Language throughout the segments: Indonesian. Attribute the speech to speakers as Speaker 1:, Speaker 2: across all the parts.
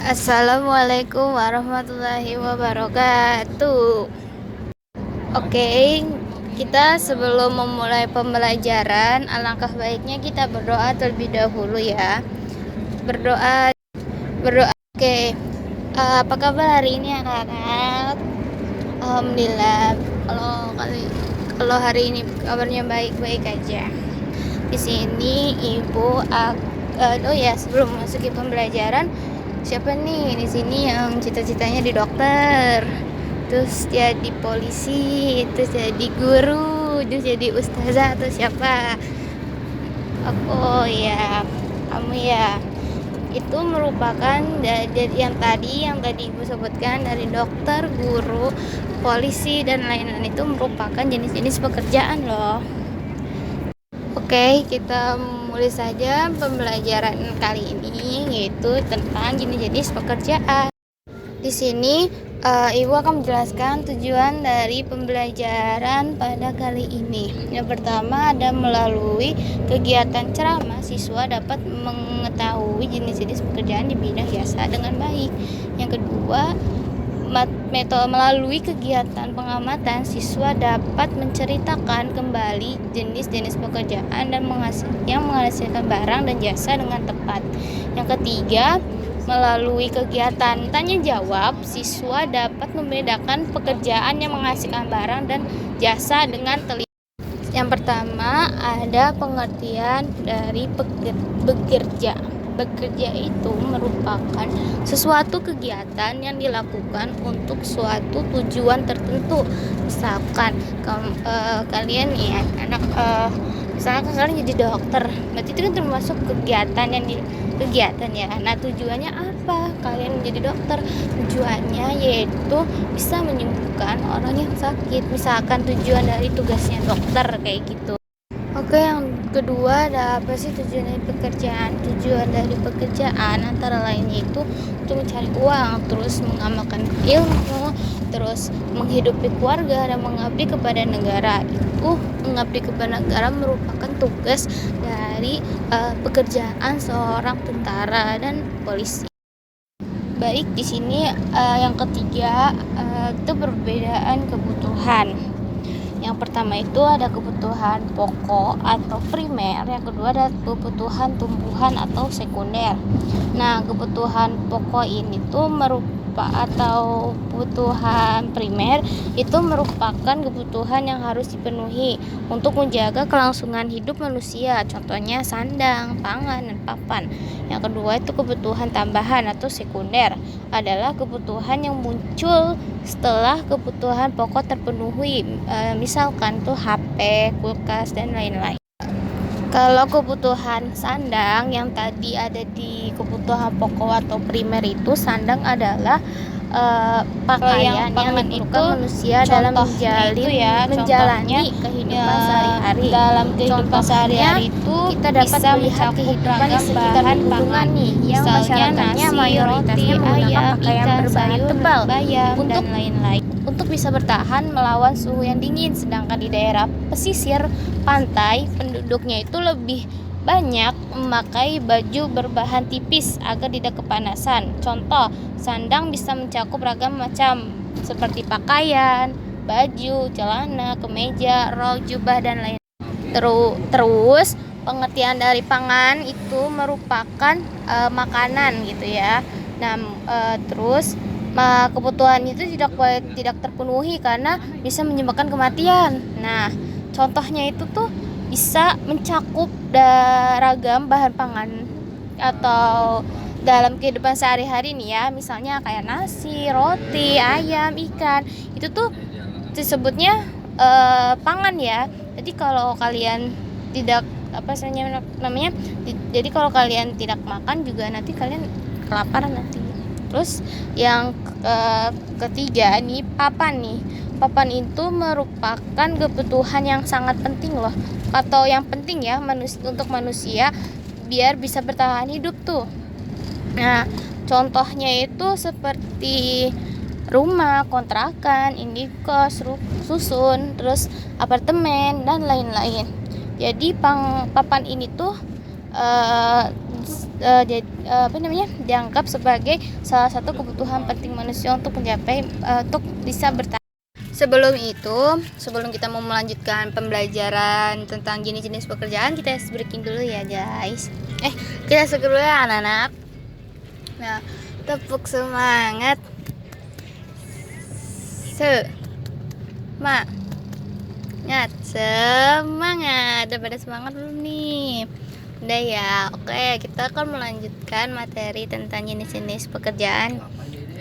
Speaker 1: Assalamualaikum warahmatullahi wabarakatuh. Oke, kita sebelum memulai pembelajaran, alangkah baiknya kita berdoa terlebih dahulu ya. Berdoa. Oke. Apa kabar hari ini anak-anak? Alhamdulillah. Kalau hari ini kabarnya baik-baik aja. Di sini ibu sebelum masuki pembelajaran, siapa nih di sini yang cita-citanya di dokter, terus jadi polisi, terus jadi guru, terus jadi ustazah atau siapa? Oh ya, kamu ya. Itu merupakan yang tadi ibu sebutkan, dari dokter, guru, polisi dan lain-lain, itu merupakan jenis-jenis pekerjaan loh. Oke, kita mulai saja pembelajaran kali ini, yaitu tentang jenis-jenis pekerjaan. Di sini ibu akan menjelaskan tujuan dari pembelajaran pada kali ini. Yang pertama ada melalui kegiatan ceramah, siswa dapat mengetahui jenis-jenis pekerjaan di bidang jasa dengan baik. Yang kedua, melalui kegiatan pengamatan, siswa dapat menceritakan kembali jenis-jenis pekerjaan dan yang menghasilkan barang dan jasa dengan tepat. Yang ketiga, melalui kegiatan tanya jawab, siswa dapat membedakan pekerjaan yang menghasilkan barang dan jasa dengan teliti. Yang pertama ada pengertian dari bekerja. Bekerja itu merupakan sesuatu kegiatan yang dilakukan untuk suatu tujuan tertentu. Misalkan kalian nih anak, misalkan kalian jadi dokter, berarti itu kan termasuk kegiatan ya. Nah, tujuannya apa kalian menjadi dokter? Tujuannya yaitu bisa menyembuhkan orang yang sakit. Misalkan tujuan dari tugasnya dokter kayak gitu. Oke, yang kedua ada apa sih tujuan dari pekerjaan? Tujuan dari pekerjaan antara lainnya itu untuk mencari uang, terus mengamalkan ilmu, terus menghidupi keluarga dan mengabdi kepada negara. Itu mengabdi kepada negara merupakan tugas dari pekerjaan seorang tentara dan polisi. Baik, di sini yang ketiga itu perbedaan kebutuhan. Yang pertama itu ada kebutuhan pokok atau primer, yang kedua ada kebutuhan tumbuhan atau sekunder. Nah, kebutuhan pokok ini tuh atau kebutuhan primer itu merupakan kebutuhan yang harus dipenuhi untuk menjaga kelangsungan hidup manusia, contohnya sandang, pangan, dan papan. Yang kedua itu kebutuhan tambahan atau sekunder, adalah kebutuhan yang muncul setelah kebutuhan pokok terpenuhi, misalkan tuh HP, kulkas, dan lain-lain. Kalau kebutuhan sandang yang tadi ada di kebutuhan pokok atau primer itu, sandang adalah pakaian yang diperlukan manusia dalam menjalani kehidupan sehari-hari. Dalam kehidupan sehari-hari itu kita dapat melihat kehidupan di sekitar lingkungan nih, yang masyarakatnya mayoritasnya menggunakan pakaian berbahan tebal dan lain-lain untuk bisa bertahan melawan suhu yang dingin. Sedangkan di daerah pesisir pantai, penduduknya itu lebih banyak memakai baju berbahan tipis agar tidak kepanasan. Contoh, sandang bisa mencakup ragam macam seperti pakaian, baju, celana, kemeja, rok, jubah, dan lain. Terus pengertian dari pangan itu merupakan makanan gitu ya. Nah, terus kebutuhan itu tidak terpenuhi karena bisa menyebabkan kematian. Nah, contohnya itu tuh bisa mencakup ragam bahan pangan atau dalam kehidupan sehari-hari nih ya, misalnya kayak nasi, roti, ayam, ikan, itu tuh disebutnya pangan ya. Jadi kalau kalian tidak jadi kalau kalian tidak makan juga nanti kalian kelaparan nanti. Terus yang ketiga nih, papan nih. Papan itu merupakan kebutuhan yang sangat penting loh, atau yang penting ya untuk manusia biar bisa bertahan hidup tuh. Nah, contohnya itu seperti rumah, kontrakan, indikos, susun, terus apartemen, dan lain-lain. Jadi papan ini tuh dianggap sebagai salah satu kebutuhan penting manusia untuk mencapai untuk bisa bertahan. Sebelum kita mau melanjutkan pembelajaran tentang jenis-jenis pekerjaan, kita breaking dulu ya guys. Kita seger dulu ya anak-anak. Nah, tepuk semangat. Semangat. Udah pada semangat belum nih? Udah ya. Oke, kita akan melanjutkan materi tentang jenis-jenis pekerjaan.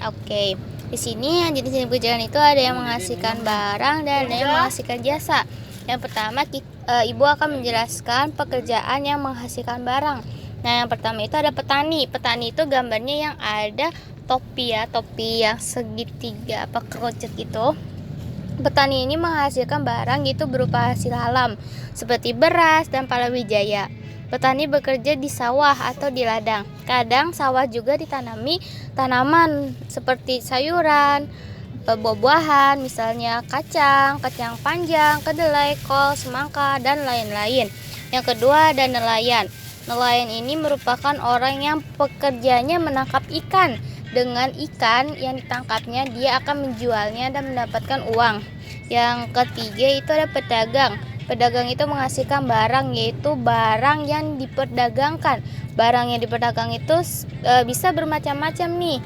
Speaker 1: Oke. Di sini yang jenis-jenis pekerjaan itu ada yang menghasilkan barang dan ada yang menghasilkan jasa. Yang pertama Ibu akan menjelaskan pekerjaan yang menghasilkan barang. Nah, yang pertama itu ada petani. Petani itu gambarnya yang ada topi yang segitiga kerucut gitu. Petani ini menghasilkan barang itu berupa hasil alam seperti beras dan palawija. Petani bekerja di sawah atau di ladang. Kadang sawah juga ditanami tanaman seperti sayuran, buah-buahan, misalnya kacang panjang, kedelai, kol, semangka, dan lain-lain. Yang kedua ada nelayan. Nelayan ini merupakan orang yang pekerjaannya menangkap ikan. Dengan ikan yang ditangkapnya, dia akan menjualnya dan mendapatkan uang. Yang ketiga itu ada pedagang. Pedagang itu menghasilkan barang, yaitu barang yang diperdagangkan. Barang yang diperdagang itu bisa bermacam-macam nih.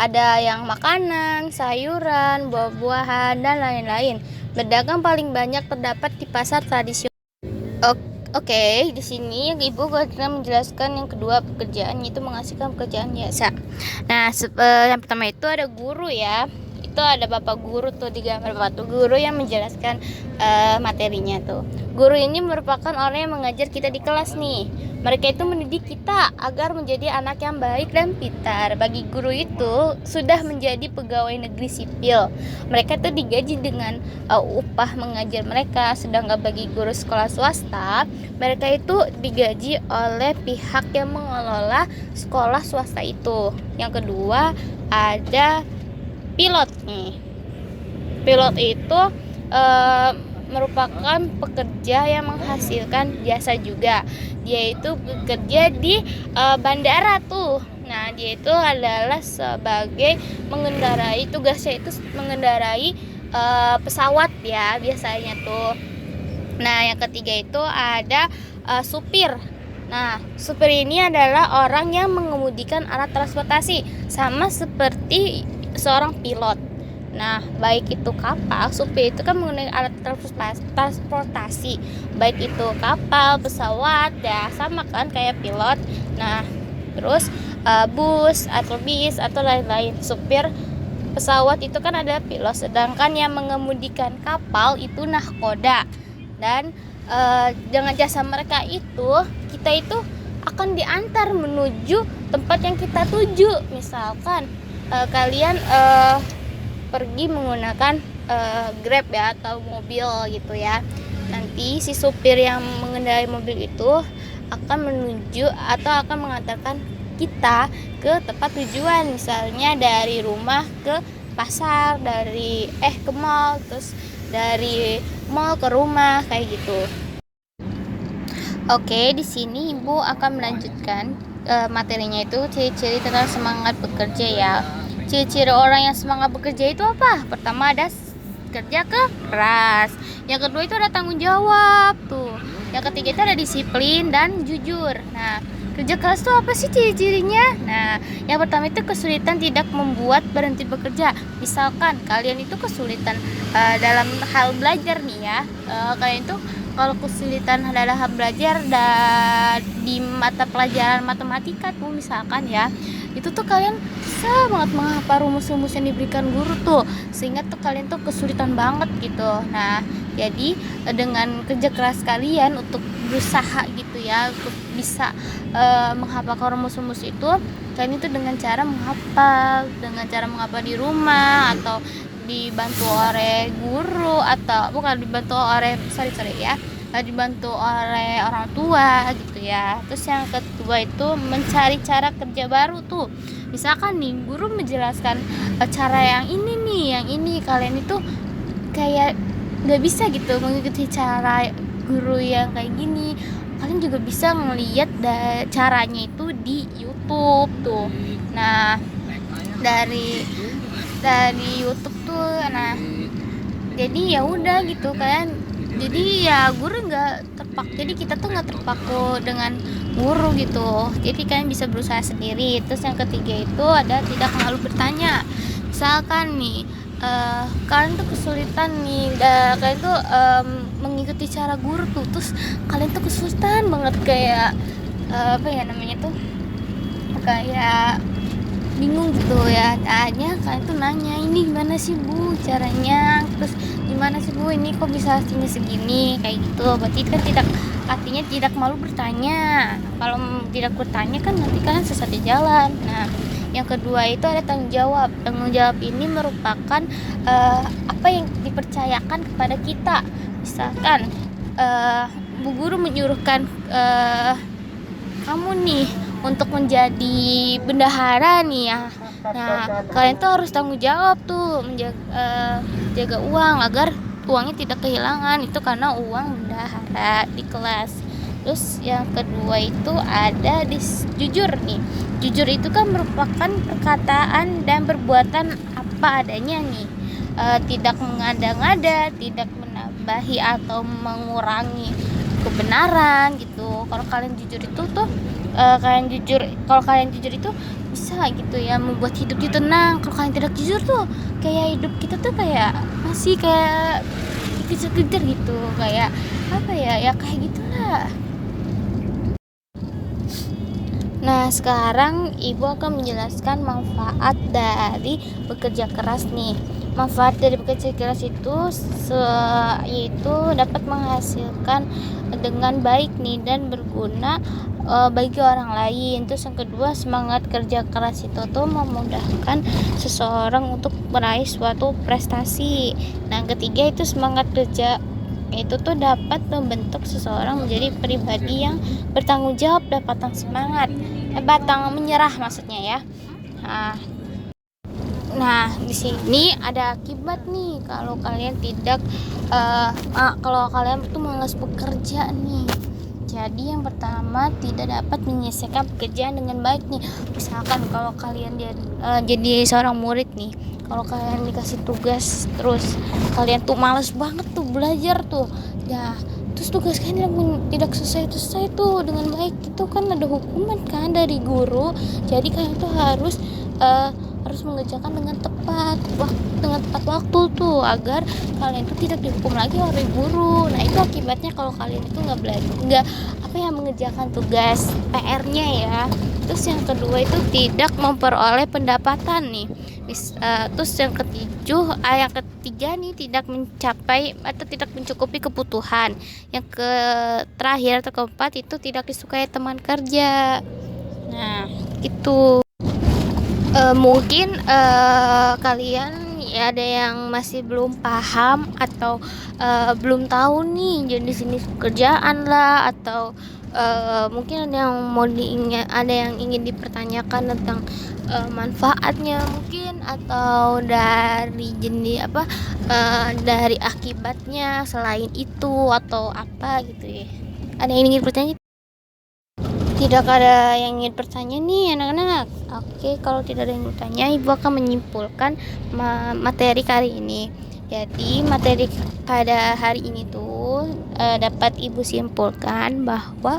Speaker 1: Ada yang makanan, sayuran, buah-buahan, dan lain-lain. Pedagang paling banyak terdapat di pasar tradisional. Oke, di sini Ibu akan menjelaskan yang kedua pekerjaan, yaitu menghasilkan pekerjaan jasa. Nah, yang pertama itu ada guru ya. Itu ada Bapak Guru tuh di gambar Bapak Guru yang menjelaskan materinya tuh. Guru ini merupakan orang yang mengajar kita di kelas nih. Mereka itu mendidik kita agar menjadi anak yang baik dan pintar. Bagi guru itu sudah menjadi pegawai negeri sipil. Mereka itu digaji dengan upah mengajar mereka. Sedangkan bagi guru sekolah swasta, mereka itu digaji oleh pihak yang mengelola sekolah swasta itu. Yang kedua ada pilot nih. Pilot itu merupakan pekerja yang menghasilkan jasa juga. Dia itu bekerja di bandara tuh. Nah, dia itu adalah sebagai mengendarai, tugasnya itu mengendarai pesawat ya biasanya tuh. Nah, yang ketiga itu ada supir. Nah, supir ini adalah orang yang mengemudikan alat transportasi, sama seperti seorang pilot. Nah, baik itu kapal, supir itu kan menggunakan alat transportasi, baik itu kapal, pesawat, ya sama kan kayak pilot. Nah, terus bus atau bis atau lain-lain. Supir pesawat itu kan ada pilot, sedangkan yang mengemudikan kapal itu nahkoda. Dan dengan jasa mereka itu, kita itu akan diantar menuju tempat yang kita tuju. Misalkan kalian pergi menggunakan Grab ya atau mobil gitu ya. Nanti si supir yang mengendarai mobil itu akan menuju atau akan mengantarkan kita ke tempat tujuan, misalnya dari rumah ke pasar, ke mall, terus dari mall ke rumah kayak gitu. Oke, di sini Ibu akan melanjutkan materinya itu ciri-ciri tentang semangat bekerja ya. Ciri-ciri orang yang semangat bekerja itu apa? Pertama ada kerja keras. Yang kedua itu ada tanggung jawab tuh. Yang ketiga itu ada disiplin dan jujur. Nah, kerja keras itu apa sih ciri-cirinya? Nah, yang pertama itu kesulitan tidak membuat berhenti bekerja. Misalkan kalian itu kesulitan dalam hal belajar nih ya. Kalian itu kalau kesulitan dalam hal belajar di mata pelajaran matematika tuh misalkan ya, itu tuh kalian bisa banget menghafal rumus-rumus yang diberikan guru tuh, sehingga tuh kalian tuh kesulitan banget gitu. Nah, jadi dengan kerja keras kalian untuk berusaha gitu ya, untuk bisa menghafalkan rumus-rumus itu, kalian itu dengan cara menghafal di rumah atau dibantu oleh guru, atau bukan dibantu oleh dibantu oleh orang tua gitu ya. Terus yang kedua itu mencari cara kerja baru tuh. Misalkan nih guru menjelaskan cara yang ini kalian itu kayak nggak bisa gitu mengikuti cara guru yang kayak gini. Kalian juga bisa ngelihat caranya itu YouTube tuh. Nah, dari YouTube tuh. Nah, jadi ya udah gitu kan. Jadi ya guru nggak terpaku. Jadi kita tuh nggak terpaku dengan guru gitu. Jadi kalian bisa berusaha sendiri. Terus yang ketiga itu ada tidak malu bertanya. Misalkan nih, kalian tuh kesulitan nih, kalian tuh mengikuti cara guru tuh. Terus kalian tuh kesulitan banget kayak apa ya namanya tuh, kayak bingung gitu ya. Tanya kalian tuh nanya, ini gimana sih Bu caranya, terus gimana sih Bu ini kok bisa hasilnya segini, kayak gitu. Berarti kan tidak, artinya tidak malu bertanya. Kalau tidak bertanya kan nanti kalian sesat di jalan. Nah, yang kedua itu ada tanggung jawab. Tanggung jawab ini merupakan apa yang dipercayakan kepada kita. Misalkan Bu Guru menyuruhkan kamu nih untuk menjadi bendahara nih ya. Nah, kalian tuh harus tanggung jawab tuh menjaga jaga uang agar uangnya tidak kehilangan. Itu karena uang bendahara di kelas. Terus yang kedua itu ada jujur nih. Jujur itu kan merupakan perkataan dan perbuatan apa adanya nih. Tidak mengada-ngada, tidak menambahi atau mengurangi kebenaran gitu. Kalau kalian jujur itu tuh kalau kalian jujur itu bisa gitu ya membuat hidup itu tenang. Kalau kalian tidak jujur tuh kayak hidup kita tuh kayak masih kayak dikejar-kejar gitu, kayak apa ya kayak gitulah. Nah, sekarang Ibu akan menjelaskan manfaat dari bekerja keras nih. Manfaat dari bekerja keras itu yaitu dapat menghasilkan dengan baik nih dan berguna bagi orang lain. Terus yang kedua, semangat kerja keras itu tuh memudahkan seseorang untuk meraih suatu prestasi. Nah, yang ketiga itu semangat kerja itu tuh dapat membentuk seseorang menjadi pribadi yang bertanggung jawab dan pantang semangat, pantang menyerah maksudnya ya. Nah, di sini ada akibat nih kalau kalian tidak kalau kalian tuh malas bekerja nih. Jadi yang pertama, tidak dapat menyelesaikan pekerjaan dengan baik nih. Misalkan kalau kalian jadi seorang murid nih, kalau kalian dikasih tugas terus kalian tuh malas banget tuh belajar tuh, ya terus tugas kalian tidak selesai tuh dengan baik, itu kan ada hukuman kan dari guru. Jadi kalian tuh harus mengerjakan dengan tepat waktu tuh agar kalian itu tidak dihukum lagi oleh guru. Nah, itu akibatnya kalau kalian itu nggak mengerjakan tugas PR-nya ya. Terus yang kedua itu tidak memperoleh pendapatan nih. Terus yang ketiga nih tidak mencapai atau tidak mencukupi kebutuhan. Yang terakhir atau keempat itu tidak disukai teman kerja. Nah, itu mungkin kalian ya ada yang masih belum paham atau belum tahu nih jenis pekerjaan lah, atau mungkin ada yang ingin dipertanyakan tentang manfaatnya mungkin, atau dari jenis dari akibatnya selain itu atau apa gitu ya. Ada yang ingin bertanya? Tidak ada yang ingin bertanya nih anak-anak. Oke, kalau tidak ada yang bertanya, Ibu akan menyimpulkan materi kali ini. Jadi materi pada hari ini tuh dapat Ibu simpulkan bahwa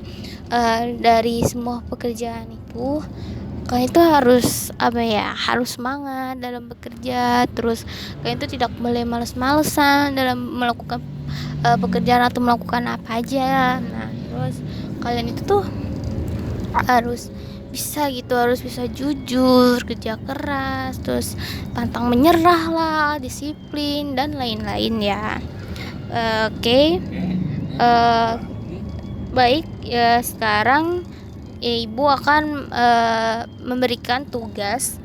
Speaker 1: dari semua pekerjaan itu kalian itu harus harus semangat dalam bekerja. Terus kalian itu tidak boleh males-malesan dalam melakukan pekerjaan atau melakukan apa aja. Nah, terus kalian itu tuh harus bisa jujur, kerja keras, terus pantang menyerah lah, disiplin dan lain-lain ya. Oke. Baik ya, sekarang Ibu akan memberikan tugas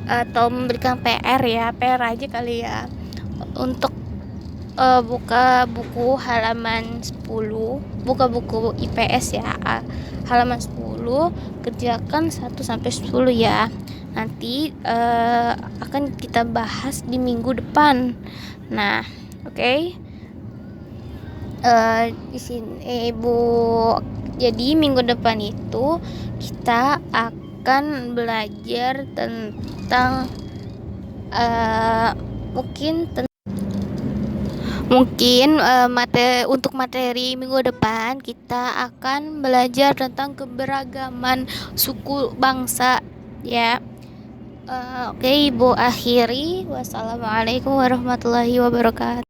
Speaker 1: atau memberikan PR ya, PR aja kali ya, untuk buka buku halaman 10, buka buku IPS ya, halaman 10, kerjakan 1-10 ya. Nanti akan kita bahas di minggu depan. Nah, oke. Di sini Ibu, jadi minggu depan itu kita akan akan belajar tentang untuk materi minggu depan kita akan belajar tentang keberagaman suku bangsa ya. Oke, Ibu akhiri. Wassalamualaikum warahmatullahi wabarakatuh.